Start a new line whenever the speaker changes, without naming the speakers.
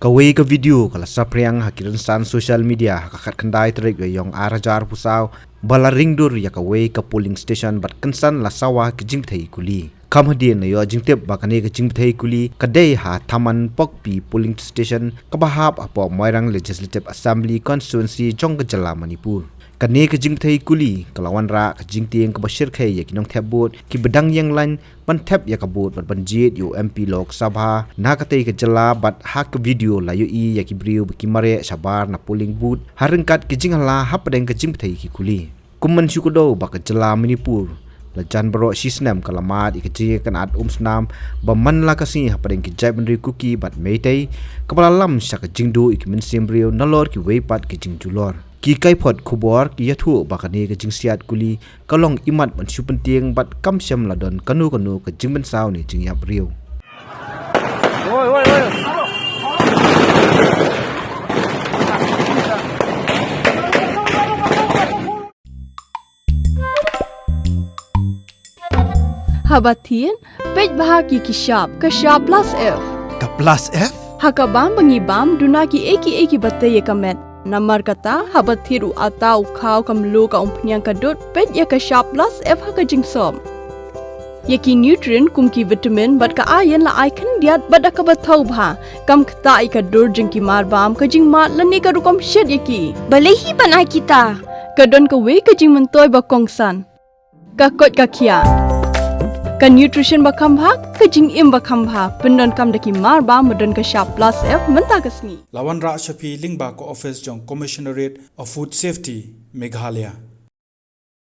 Kawai ke video kala sapriang hakiran san social media kakat kendai terik yong arajar pusau bala ringdur ya kawai ke polling station bat kensan la sawa ke jingthai kuli kam hadien yo jingtep bakane ke jingthai kuli kadai ha taman pokpi polling station kabahap apo moirang legislative assembly constituency jong ke jala Manipur kane ke jingthai kuli kalawan ra ke jingtieng ke bashir khai ya kinong thebot ki bedang yang lain ban thep ya kabut bat banjit yo MP Lok Sabha na katei ke jala bat hak ke video la yo i ya ki briu ki mare sabar na polling booth harengkat ke jinghala hapadeng ke jingthai ki kuli kumman syukudo ba ke jala Manipur la jan baro sisnam kalamat ikji kan at snam ba man la kasi hapadeng ki jai bandri kuki bat meitei kepala lam syak jingdu ikmin simbriu nalor ki weipat ki jingjulor ki kaipot khubor ki yathu bakane ke jingsiat kuli kalong imat ban supentieng bat kamsyam ladon kanu ke jingben saw ni jingyap riu
oi oi oi
Habatin pej bahaki ki shop plus F
ka plus F
hakabam bangibam dunaki eki batte kamet Namar kata habat thiru atau khau kam lo ka umpnyang kadut pet ya ka shop plus F ha ka jingsom yaki nutrient kum ki vitamin bat ka iron la icon diat bat ka bathau bha kam khta I ka dur jing ki mar bam ka jing mat lani ka rukom shed yaki
balehi banai kita
kadon ka we ka jing mentoy ba kongsan ka kot ka khia ka nutrition ba kham bha ka jing im ba kham bha pendon kam daki mar ba modon ka shop plus F menta kasni
Lawan Ra Shafi Lingba ko office jong Commissionerate of Food Safety Meghalaya